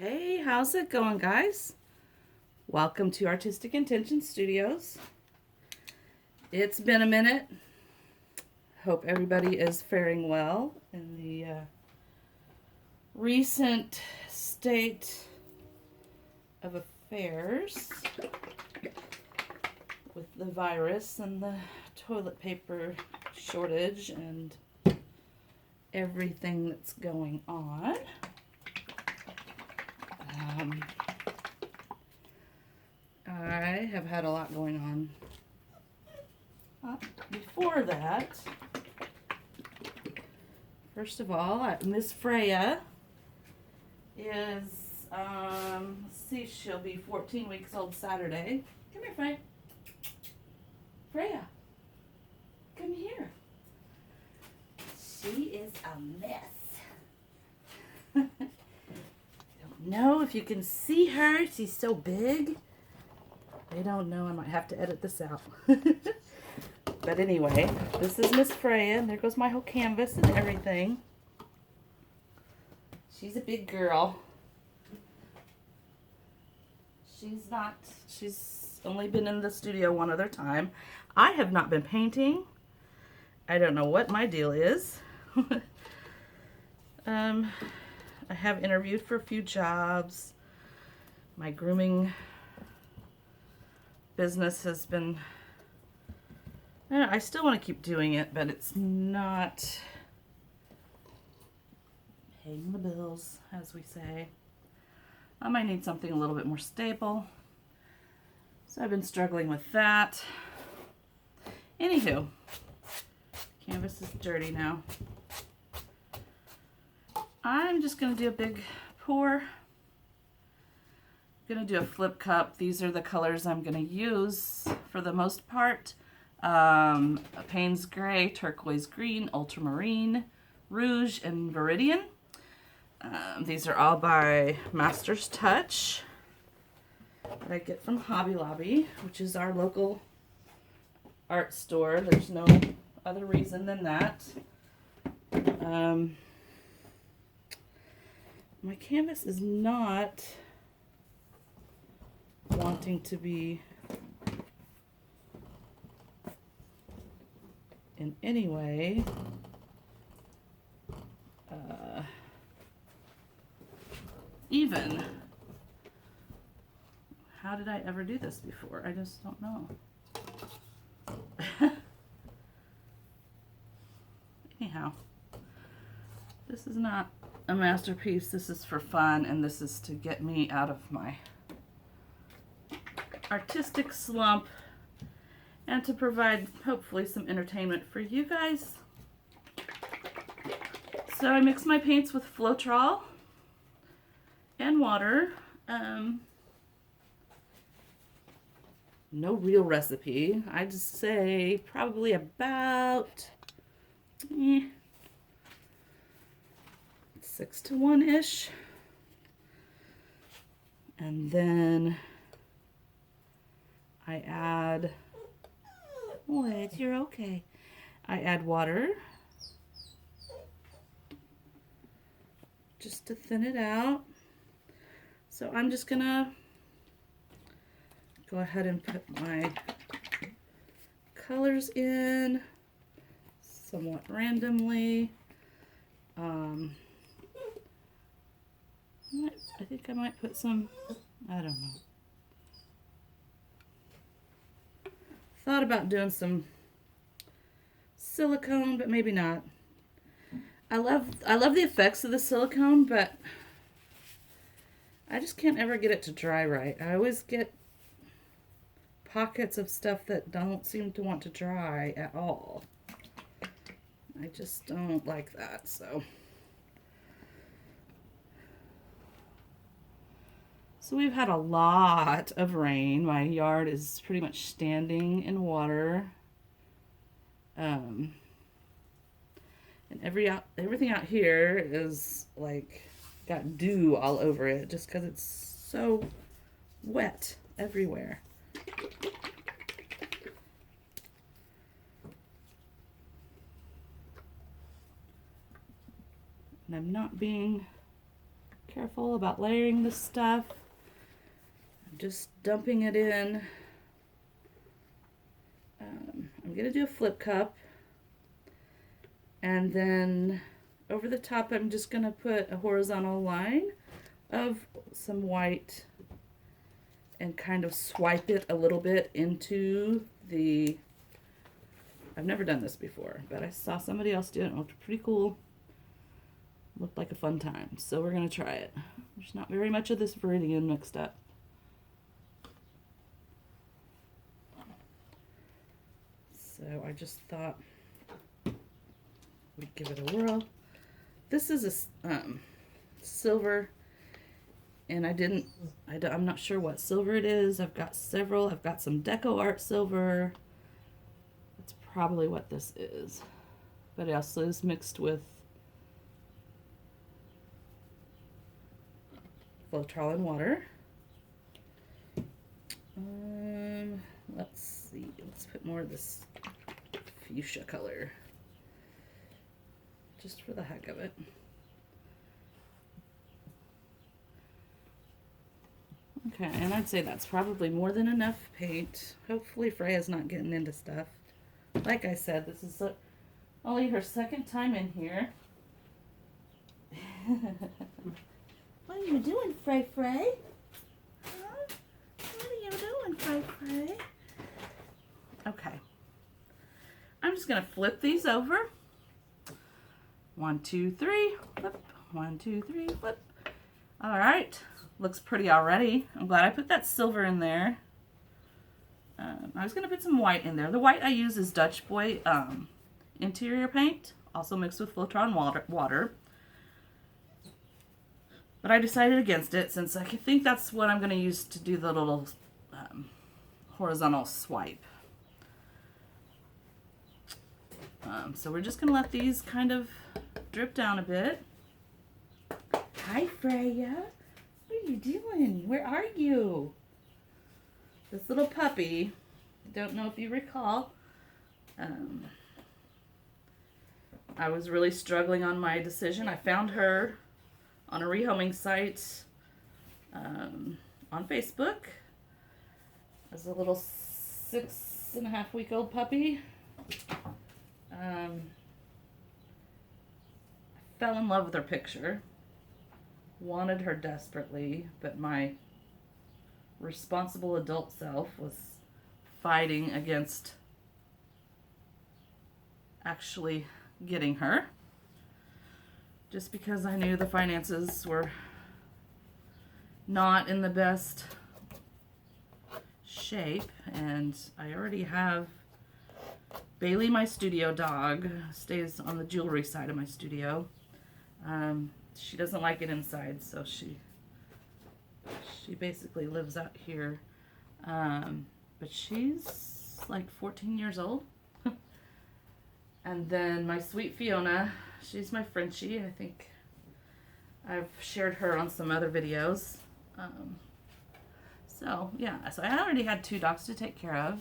Hey, how's it going, guys? Welcome to Artistic Intention Studios. It's been a minute. Hope everybody is faring well in the recent state of affairs with the virus and the toilet paper shortage and everything that's going on. I have had a lot going on. Before that, first of all, Miss Freya is, let's see, she'll be 14 weeks old Saturday. Come here, Freya. Freya, come here. She is a mess. Don't know if you can see her. She's so big. I don't know. I might have to edit this out. But anyway, this is Miss Freya, and there goes my whole canvas and everything. She's a big girl. She's only been in the studio one other time. I have not been painting. I don't know what my deal is. I have interviewed for a few jobs. My grooming business has been, I still want to keep doing it, but it's not paying the bills, as we say. I might need something a little bit more stable. So I've been struggling with that. Anywho, canvas is dirty now. I'm just going to do a big pour. I'm going to do a flip cup. These are the colors I'm going to use for the most part. Payne's Gray, Turquoise Green, Ultramarine, Rouge, and Viridian. These are all by Master's Touch that I get from Hobby Lobby, which is our local art store. There's no other reason than that. My canvas is not wanting to be in any way even. How did I ever do this before? I just don't know. Anyhow, this is not a masterpiece. This is for fun, and this is to get me out of my artistic slump and to provide hopefully some entertainment for you guys. So I mix my paints with Floetrol and water. No real recipe. I just say probably about 6 to 1-ish. And then I add, wait, you're okay. I add water just to thin it out. So I'm just gonna go ahead and put my colors in somewhat randomly. I think I might put some, I don't know. Thought about doing some silicone, but maybe not. I love the effects of the silicone, but I just can't ever get it to dry right. I always get pockets of stuff that don't seem to want to dry at all. I just don't like that, so. So we've had a lot of rain. My yard is pretty much standing in water. And everything out here is like got dew all over it just because it's so wet everywhere. And I'm not being Careful about layering this stuff. I'm just dumping it in. I'm going to do a flip cup. And then over the top, I'm just going to put a horizontal line of some white and kind of swipe it a little bit into the... I've never done this before, but I saw somebody else do it and it looked pretty cool. Looked like a fun time, so we're going to try it. There's not very much of this Viridian mixed up. So I just thought we'd give it a whirl. This is a silver, and I'm not sure what silver it is. I've got several. I've got some Deco Art silver. That's probably what this is. But it also is mixed with Floetrol and water. Let's see. Let's put more of this fuchsia color, just for the heck of it. Okay, and I'd say that's probably more than enough paint. Hopefully Freya's not getting into stuff. Like I said, this is only her second time in here. What are you doing, Frey? Huh? What are you doing, Frey? Okay. I'm just going to flip these over. 1, 2, 3, flip. 1, 2, 3, flip. All right. Looks pretty already. I'm glad I put that silver in there. I was going to put some white in there. The white I use is Dutch Boy interior paint, also mixed with Floetrol water. But I decided against it since I think that's what I'm going to use to do the little horizontal swipe. So we're just going to let these kind of drip down a bit. Hi, Freya. What are you doing? Where are you? This little puppy, I don't know if you recall, I was really struggling on my decision. I found her on a rehoming site on Facebook as a little 6.5-week-old puppy. I fell in love with her picture, wanted her desperately, but my responsible adult self was fighting against actually getting her, just because I knew the finances were not in the best shape, and I already have Bailey, my studio dog, stays on the jewelry side of my studio. She doesn't like it inside, so she basically lives out here. But she's like 14 years old. And then my sweet Fiona, she's my Frenchie. I think I've shared her on some other videos. So yeah, so I already had 2 dogs to take care of,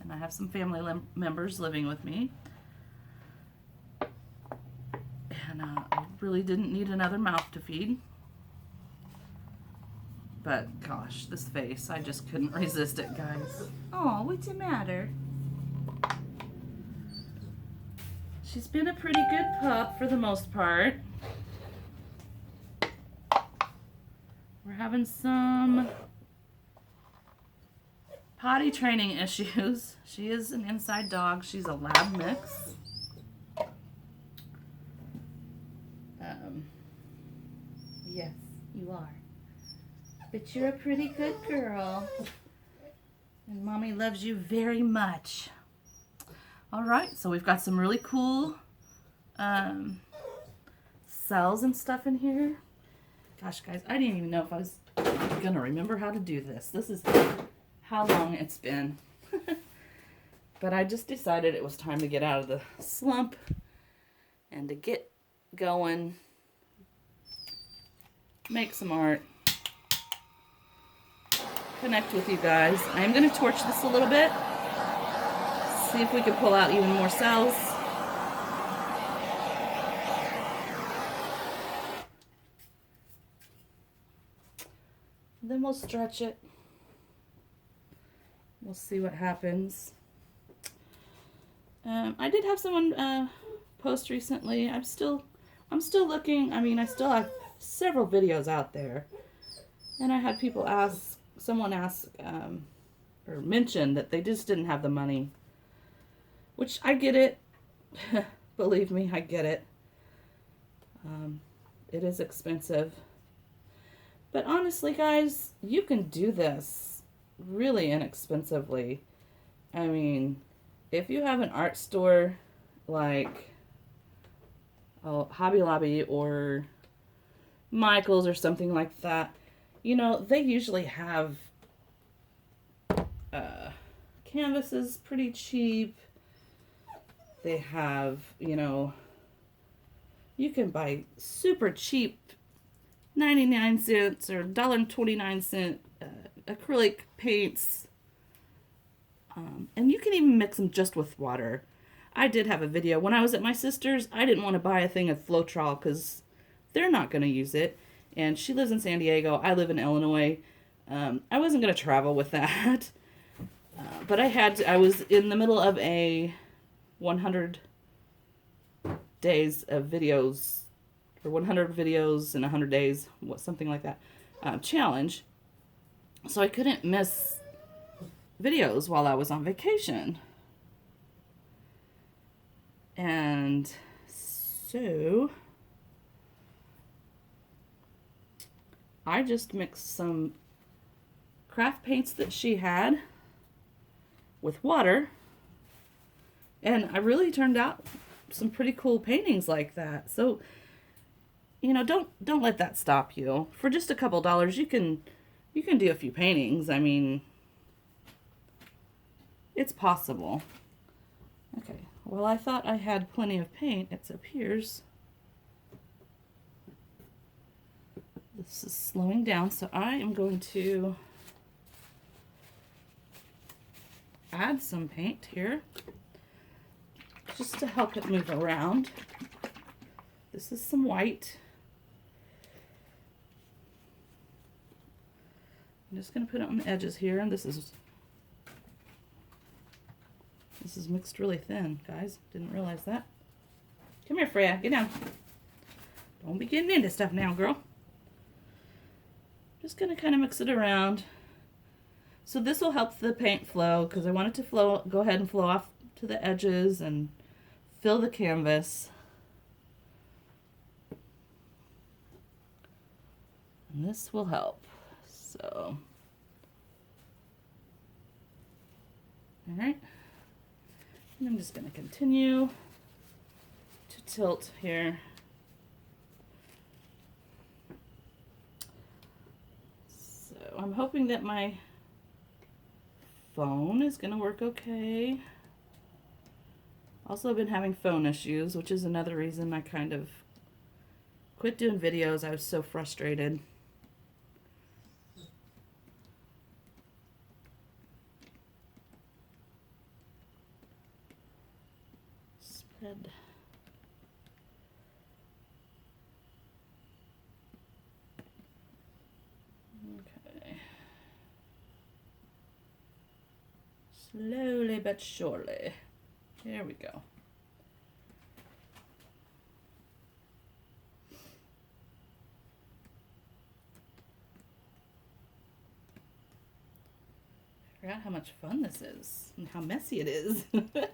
and I have some family members living with me. And I really didn't need another mouth to feed. But gosh, this face, I just couldn't resist it, guys. Oh, what's the matter? She's been a pretty good pup for the most part. We're having some potty training issues. She is an inside dog. She's a lab mix. Yes, you are. But you're a pretty good girl. And Mommy loves you very much. All right, so we've got some really cool cells and stuff in here. Gosh, guys, I didn't even know if I was going to remember how to do this. This is how long it's been. But I just decided it was time to get out of the slump and to get going, make some art, connect with you guys. I am going to torch this a little bit, see if we can pull out even more cells. Then we'll stretch it. We'll see what happens. I did have someone post recently. I'm still looking. I mean, I still have several videos out there, and I had people ask, someone ask or mention that they just didn't have the money, which I get it. Believe me, I get it. It is expensive, but honestly, guys, you can do this really inexpensively. I mean, if you have an art store like Hobby Lobby or Michael's or something like that, you know, they usually have canvases pretty cheap. They have, you know, you can buy super cheap 99 cents or $1.29 acrylic paints. And you can even mix them just with water. I did have a video. When I was at my sister's, I didn't want to buy a thing of Floetrol because they're not going to use it. And she lives in San Diego. I live in Illinois. I wasn't going to travel with that. But I was in the middle of a 100 days of videos, or 100 videos in 100 days, something like that, challenge. So I couldn't miss videos while I was on vacation. And so I just mixed some craft paints that she had with water, and I really turned out some pretty cool paintings like that. So, you know, don't let that stop you. For just a couple dollars, you can do a few paintings. I mean, it's possible. Okay, well, I thought I had plenty of paint. It appears this is slowing down, so I am going to add some paint here just to help it move around. This is some white. I'm just going to put it on the edges here, and this is mixed really thin, guys. Didn't realize that. Come here, Freya. Get down. Don't be getting into stuff now, girl. Just going to kind of mix it around. So this will help the paint flow, because I want it to flow, go ahead and flow off to the edges and fill the canvas. And this will help. So, all right. And I'm just going to continue to tilt here. So I'm hoping that my phone is going to work okay. Also, I've been having phone issues, which is another reason I kind of quit doing videos. I was so frustrated. Spread. Okay. Slowly but surely. There we go. I forgot how much fun this is and how messy it is. Okay.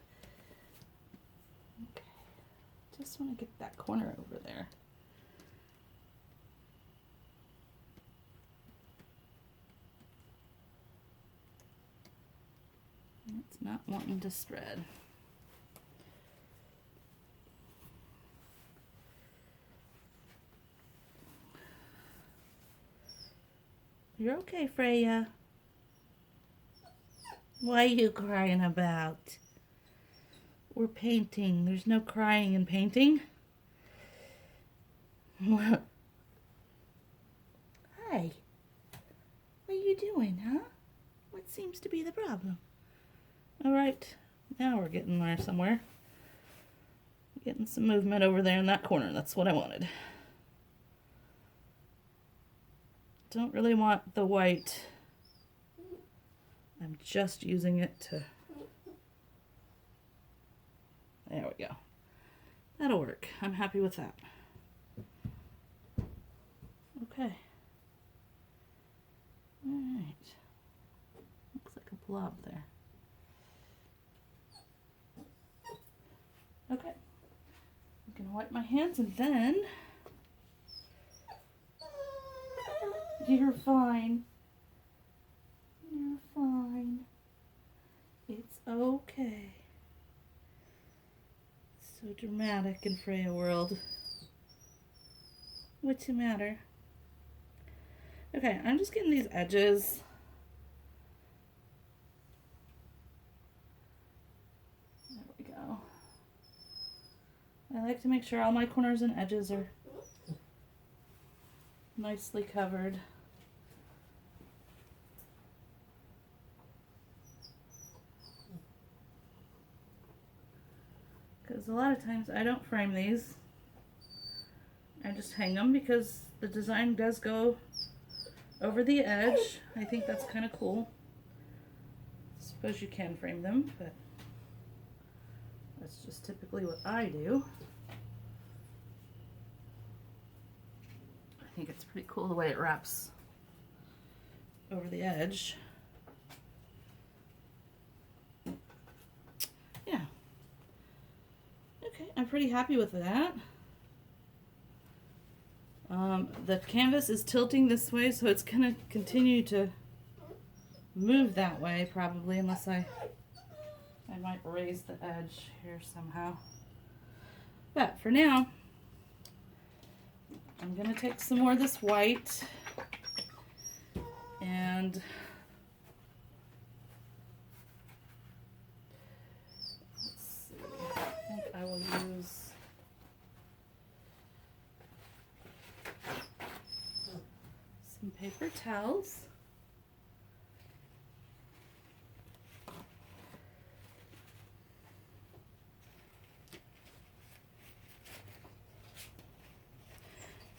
Just want to get that corner over there. It's not wanting to spread. You're okay, Freya. What are you crying about? We're painting. There's no crying in painting. Hi. What are you doing, huh? What seems to be the problem? All right. Now we're getting there somewhere. Getting some movement over there in that corner. That's what I wanted. don't really want the white. I'm just using it to, there we go. That'll work. I'm happy with that. Okay. All right. Looks like a blob there. Okay. I'm gonna wipe my hands and then you're fine. You're fine. It's okay. So dramatic in Freya world. What's the matter? Okay, I'm just getting these edges. There we go. I like to make sure all my corners and edges are nicely covered. Because a lot of times I don't frame these. I just hang them because the design does go over the edge. I think that's kind of cool. Suppose you can frame them, but that's just typically what I do. I think it's pretty cool the way it wraps over the edge. Yeah. Okay, I'm pretty happy with that. The canvas is tilting this way, so it's going to continue to move that way probably, unless I might raise the edge here somehow. But for now, I'm going to take some more of this white and let's see, I think I will use some paper towels.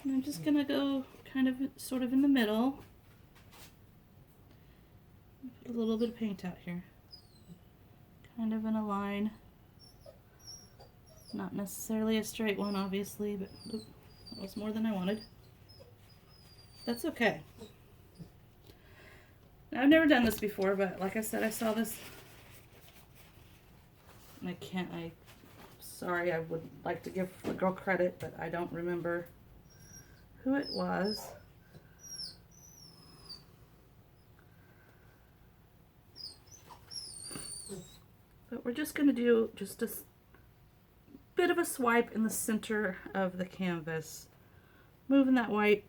And I'm just gonna go kind of sort of in the middle. Put a little bit of paint out here. Kind of in a line. Not necessarily a straight one, obviously, but oop, that was more than I wanted. That's okay. Now, I've never done this before, but like I said, I saw this. And sorry, I would like to give the girl credit, but I don't remember who it was. But we're just going to do just a bit of a swipe in the center of the canvas, moving that white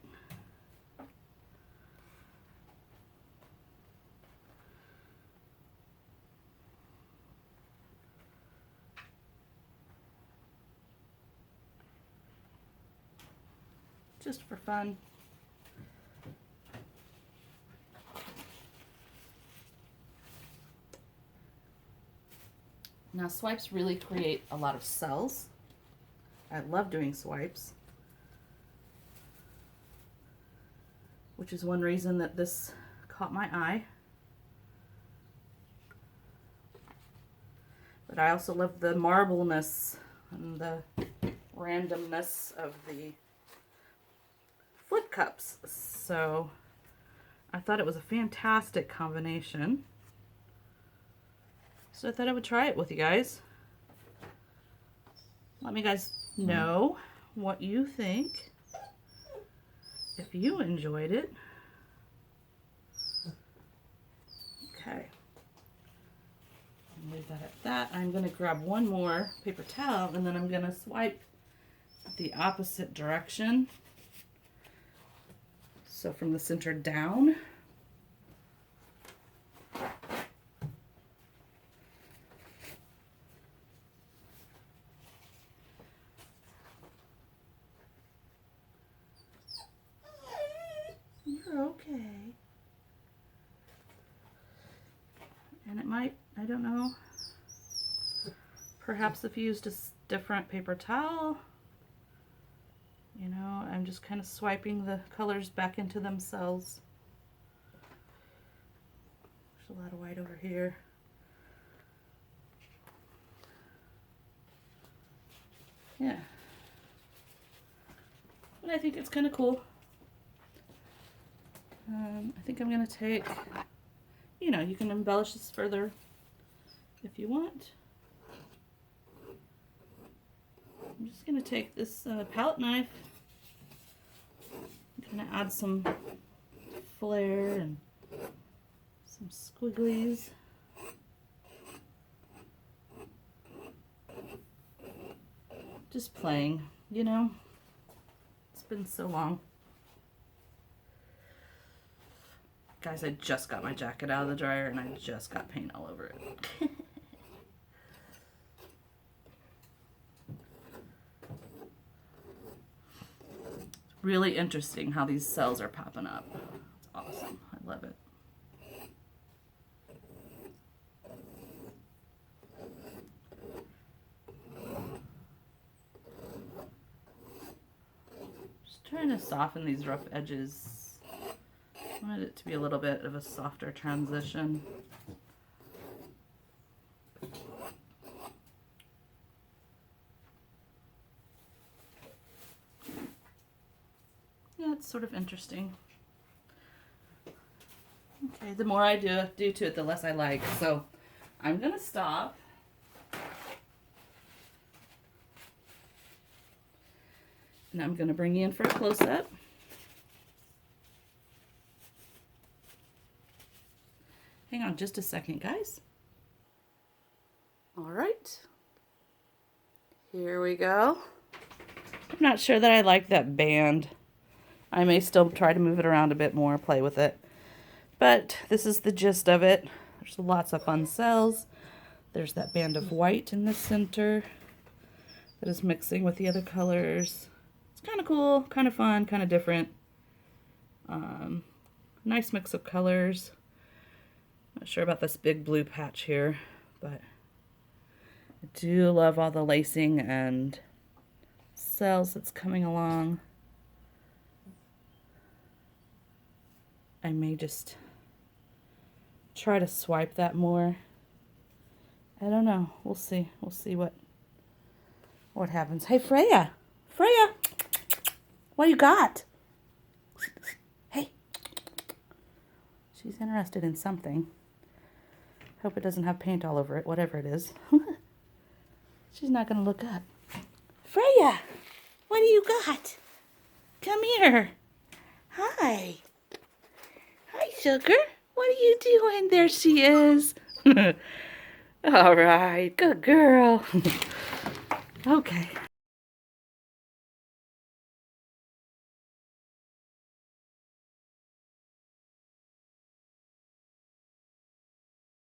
just for fun. Now swipes really create a lot of cells. I love doing swipes, which is one reason that this caught my eye. But I also love the marbleness and the randomness of the flip cups. So I thought it was a fantastic combination. So I thought I would try it with you guys. Let me guys know what you think. If you enjoyed it. Okay. Leave that at that. I'm going to grab one more paper towel and then I'm going to swipe the opposite direction. So from the center down. You're okay. And it might, I don't know, perhaps if you used a different paper towel, you know, I'm just kind of swiping the colors back into themselves. There's a lot of white over here. Yeah. But I think it's kind of cool. I think I'm going to take, you know, you can embellish this further if you want. I'm just going to take this palette knife and kind of add some flare and some squigglies. Just playing, you know. It's been so long. Guys, I just got my jacket out of the dryer and I just got paint all over it. It's really interesting how these cells are popping up. It's awesome. I love it. Trying to soften these rough edges. I wanted it to be a little bit of a softer transition. Yeah, it's sort of interesting. Okay, the more I do to it, the less I like. So I'm gonna stop. And I'm going to bring you in for a close-up. Hang on just a second, guys. All right. Here we go. I'm not sure that I like that band. I may still try to move it around a bit more, play with it. But this is the gist of it. There's lots of fun cells. There's that band of white in the center that is mixing with the other colors. Kind of cool, kind of fun, kind of different. Nice mix of colors. Not sure about this big blue patch here, but I do love all the lacing and cells that's coming along. I may just try to swipe that more. I don't know. We'll see. We'll see what happens. Hey, Freya. Freya. What you got? Hey. She's interested in something. Hope it doesn't have paint all over it, whatever it is. She's not going to look up. Freya, what do you got? Come here. Hi. Hi, sugar. What are you doing? There she is. All right. Good girl. Okay.